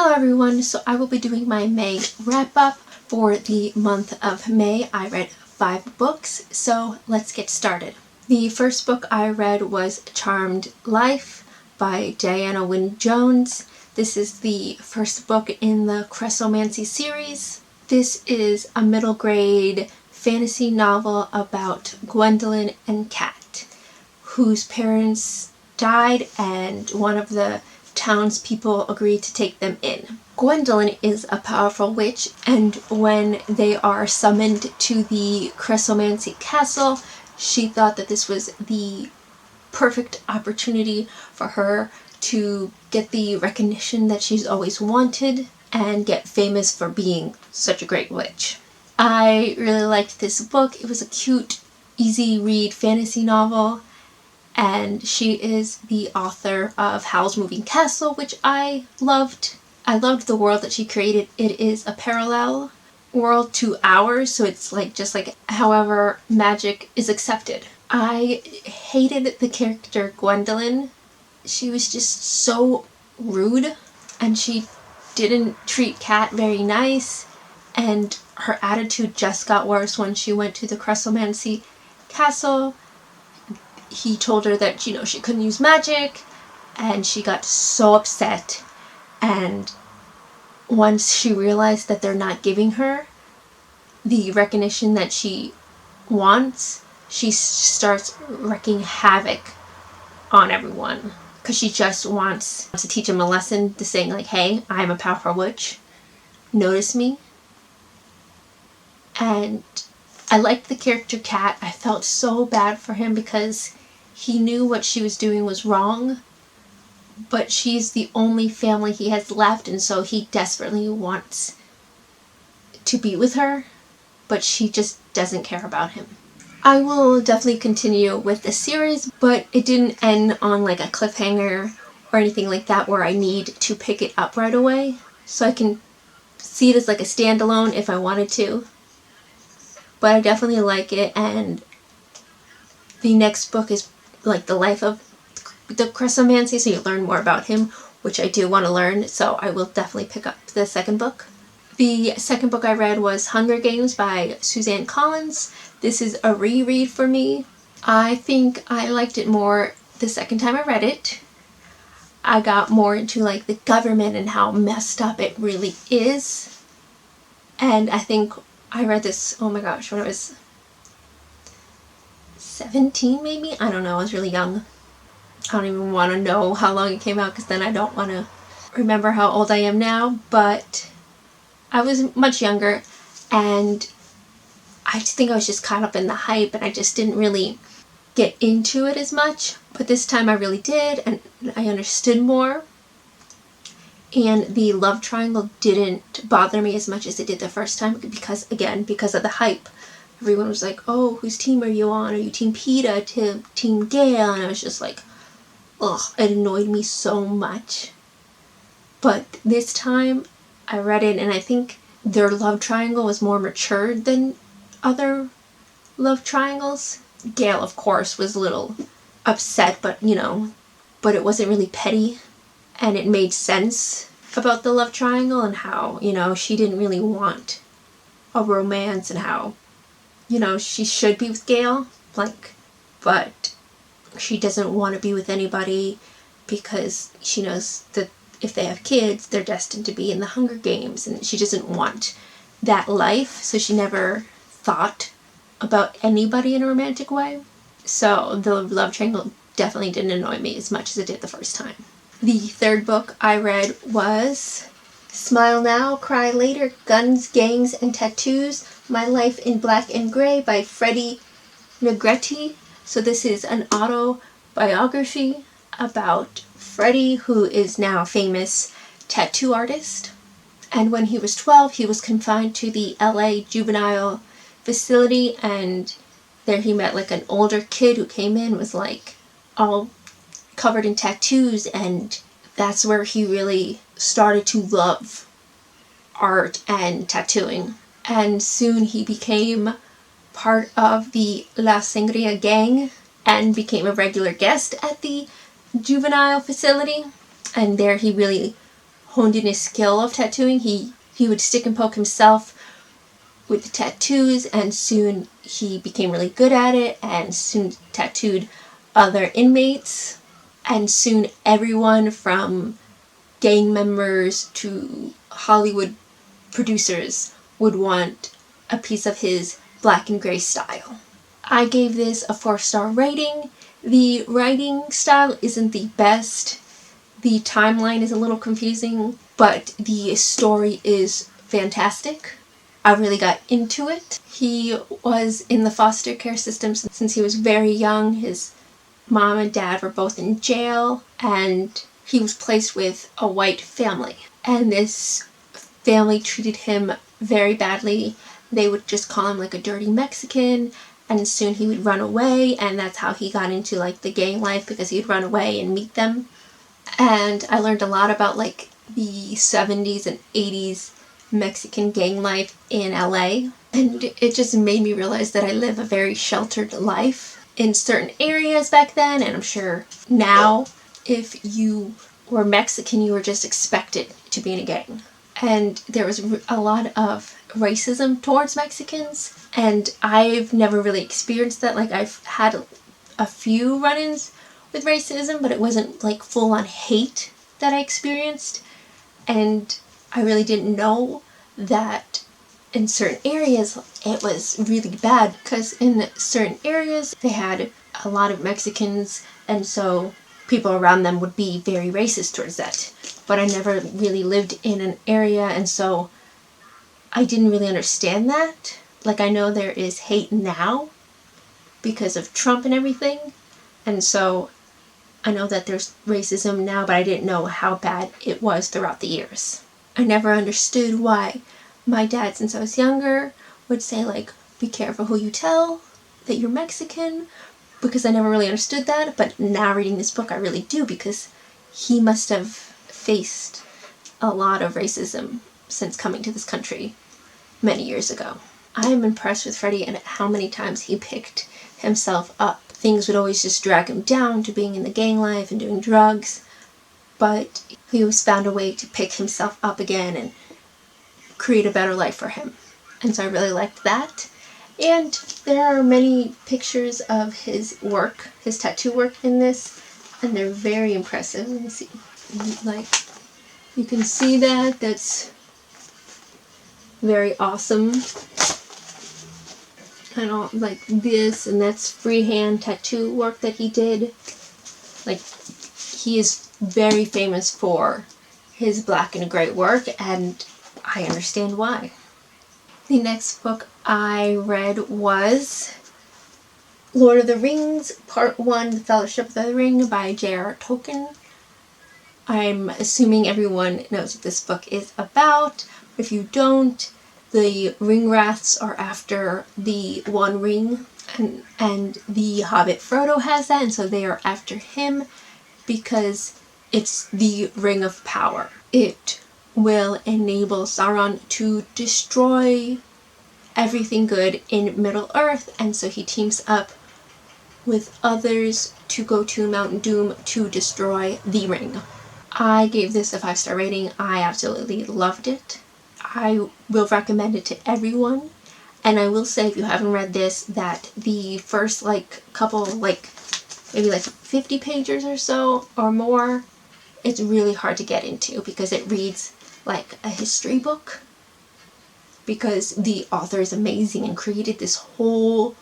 Hello everyone, so I will be doing my May wrap-up for the month of May. I read 5 books, so let's get started. The first book I read was Charmed Life by Diana Wynne Jones. This is the first book in the Chrestomanci series. This is a middle grade fantasy novel about Gwendolyn and Kat, whose parents died and one of the townspeople agreed to take them in. Gwendolyn is a powerful witch, and when they are summoned to the Chrestomanci castle, she thought that this was the perfect opportunity for her to get the recognition that she's always wanted and get famous for being such a great witch. I really liked this book. It was a cute, easy read fantasy novel. And she is the author of Howl's Moving Castle, which I loved. I loved the world that she created. It is a parallel world to ours, so it's just like however magic is accepted. I hated the character Gwendolyn. She was just so rude, and she didn't treat Kat very nice, and her attitude just got worse when she went to the Chrestomanci castle. He told her that, she couldn't use magic, and she got so upset. And once she realized that they're not giving her the recognition that she wants, she starts wreaking havoc on everyone. Because she just wants to teach him a lesson, to saying hey, I'm a powerful witch. Notice me. And I liked the character Kat. I felt so bad for him because he knew what she was doing was wrong, but she's the only family he has left, and so he desperately wants to be with her, but she just doesn't care about him. I will definitely continue with the series, but it didn't end on a cliffhanger or anything like that where I need to pick it up right away, so I can see it as a standalone if I wanted to. But I definitely like it, and the next book is the life of the Chrestomanci, so you learn more about him, which I do want to learn, so I will definitely pick up the second book. The second book I read was Hunger Games by Suzanne Collins. This is a reread for me. I think I liked it more the second time I read it. I got more into the government and how messed up it really is. And I think I read this, oh my gosh, when I was 17 maybe? I don't know, I was really young. I don't even want to know how long it came out because then I don't want to remember how old I am now, but I was much younger, and I just think I was just caught up in the hype, and I just didn't really get into it as much. But this time I really did, and I understood more, and the love triangle didn't bother me as much as it did the first time because of the hype. Everyone was like, oh, whose team are you on? Are you Team Peeta, Team Gale? And I was just ugh, it annoyed me so much. But this time I read it, and I think their love triangle was more matured than other love triangles. Gale, of course, was a little upset, but it wasn't really petty, and it made sense about the love triangle and how, she didn't really want a romance and how, she should be with Gale, but she doesn't want to be with anybody because she knows that if they have kids, they're destined to be in the Hunger Games, and she doesn't want that life, so she never thought about anybody in a romantic way. So the love triangle definitely didn't annoy me as much as it did the first time. The third book I read was Smile Now, Cry Later, Guns, Gangs, and Tattoos, My Life in Black and Gray by Freddie Negretti. So this is an autobiography about Freddie, who is now a famous tattoo artist. And when he was 12, he was confined to the LA juvenile facility, and there he met an older kid who came in was all covered in tattoos, and that's where he really started to love art and tattooing. And soon he became part of the La Sangria gang and became a regular guest at the juvenile facility, and there he really honed in his skill of tattooing. He would stick and poke himself with the tattoos, and soon he became really good at it, and soon tattooed other inmates, and soon everyone from gang members to Hollywood producers would want a piece of his black and gray style. I gave this a 4-star rating. The writing style isn't the best. The timeline is a little confusing, but the story is fantastic. I really got into it. He was in the foster care system since he was very young. His mom and dad were both in jail, and he was placed with a white family. And this family treated him very badly. They would just call him like a dirty Mexican, and soon he would run away, and that's how he got into like the gang life, because he'd run away and meet them. And I learned a lot about like the 70s and 80s Mexican gang life in LA, and it just made me realize that I live a very sheltered life in certain areas back then, and I'm sure now if you were Mexican you were just expected to be in a gang. And there was a lot of racism towards Mexicans, and I've never really experienced that. Like, I've had a few run-ins with racism, but it wasn't like full-on hate that I experienced, and I really didn't know that in certain areas it was really bad, because in certain areas they had a lot of Mexicans, and so people around them would be very racist towards that. But I never really lived in an area, and so I didn't really understand that. Like, I know there is hate now because of Trump and everything, and so I know that there's racism now, but I didn't know how bad it was throughout the years. I never understood why my dad, since I was younger, would say like, be careful who you tell that you're Mexican, because I never really understood that. But now reading this book I really do, because he must have faced a lot of racism since coming to this country many years ago. I am impressed with Freddie and how many times he picked himself up. Things would always just drag him down to being in the gang life and doing drugs, but he always found a way to pick himself up again and create a better life for him. And so I really liked that. And there are many pictures of his work, his tattoo work in this, and they're very impressive. Let me see. Like, you can see that. That's very awesome. And all like this, and that's freehand tattoo work that he did. Like, he is very famous for his black and gray work, and I understand why. The next book I read was Lord of the Rings, Part 1, The Fellowship of the Ring by J.R.R. Tolkien. I'm assuming everyone knows what this book is about. If you don't, the Ringwraiths are after the One Ring, and the Hobbit Frodo has that, and so they are after him because it's the Ring of Power. It will enable Sauron to destroy everything good in Middle-earth, and so he teams up with others to go to Mount Doom to destroy the ring. I gave this a 5-star rating. I absolutely loved it. I will recommend it to everyone, and I will say, if you haven't read this, that the first couple, maybe 50 pages or so or more, it's really hard to get into because it reads like a history book, because the author is amazing and created this whole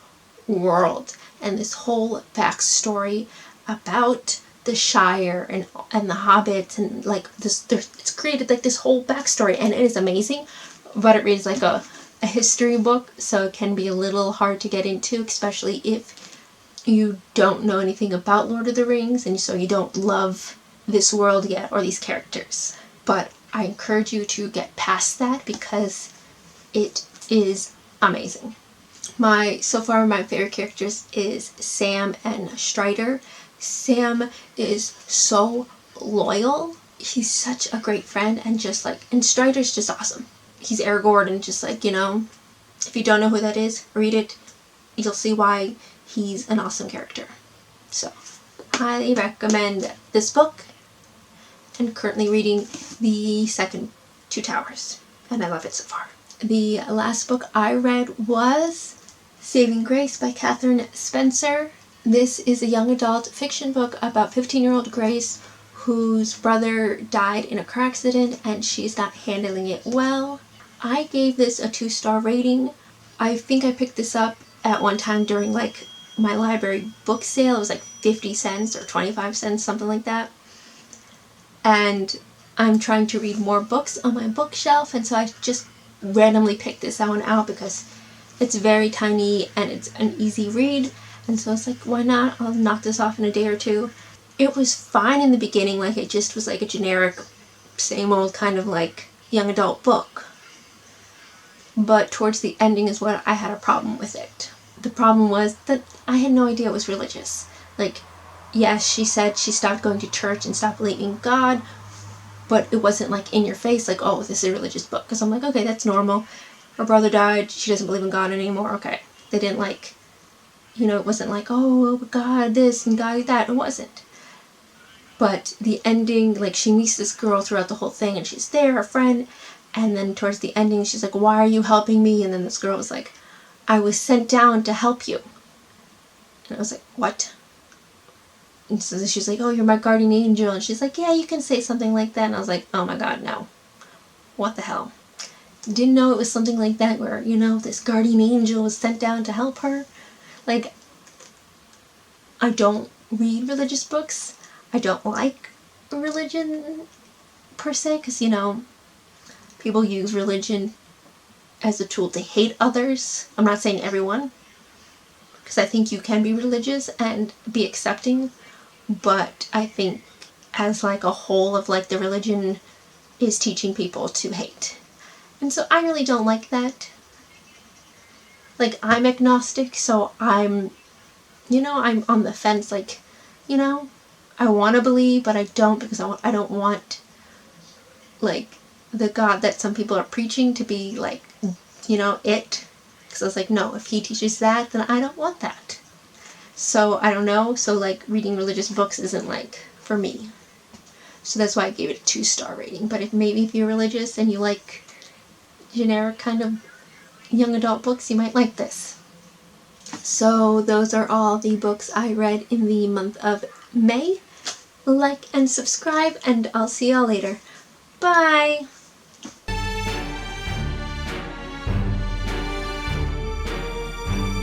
world and this whole backstory about the Shire and the Hobbits, and it's created this whole backstory, and it is amazing, but it reads like a history book, so it can be a little hard to get into, especially if you don't know anything about Lord of the Rings, and so you don't love this world yet or these characters. But I encourage you to get past that because it is amazing. So far my favorite characters is Sam and Strider. Sam is so loyal. He's such a great friend, and and Strider's just awesome. He's Aragorn, and if you don't know who that is, read it. You'll see why he's an awesome character. So, highly recommend this book. and currently reading the second Two Towers, and I love it so far. The last book I read was Saving Grace by Catherine Spencer. This is a young adult fiction book about 15-year-old Grace, whose brother died in a car accident and she's not handling it well. I gave this a 2-star rating. I think I picked this up at one time during like my library book sale. It was like 50 cents or 25 cents, something like that. And I'm trying to read more books on my bookshelf, and so I just randomly picked this one out because it's very tiny and it's an easy read, and so it's like, why not? I'll knock this off in a day or two. It was fine in the beginning, like it just was like a generic, same old kind of like young adult book. But towards the ending is what I had a problem with it. The problem was that I had no idea it was religious. Like, yes, she said she stopped going to church and stopped believing in God, but it wasn't like in your face, like, oh, this is a religious book. Because I'm like, okay, that's normal. Her brother died, she doesn't believe in God anymore, okay. They didn't like, it wasn't like, oh, God this and God that. It wasn't. But the ending, like, she meets this girl throughout the whole thing, and she's there, her friend, and then towards the ending, she's like, why are you helping me? And then this girl was like, I was sent down to help you. And I was like, what? And so she's like, oh, you're my guardian angel. And she's like, yeah, you can say something like that. And I was like, oh my God, no. What the hell? Didn't know it was something like that where, this guardian angel was sent down to help her. Like, I don't read religious books. I don't like religion per se, because, people use religion as a tool to hate others. I'm not saying everyone, because I think you can be religious and be accepting, but I think as like a whole of like the religion is teaching people to hate. And so I really don't like that. Like, I'm agnostic, so I'm on the fence, like, I want to believe, but I don't, because I don't want, like, the God that some people are preaching to be, like, it. Because I was like, no, if he teaches that, then I don't want that. So, I don't know. So, like, reading religious books isn't, like, for me. So that's why I gave it a 2-star rating. But if you're religious and you like generic kind of young adult books, you might like this. So those are all the books I read in the month of May. Like and subscribe, and I'll see y'all later. Bye!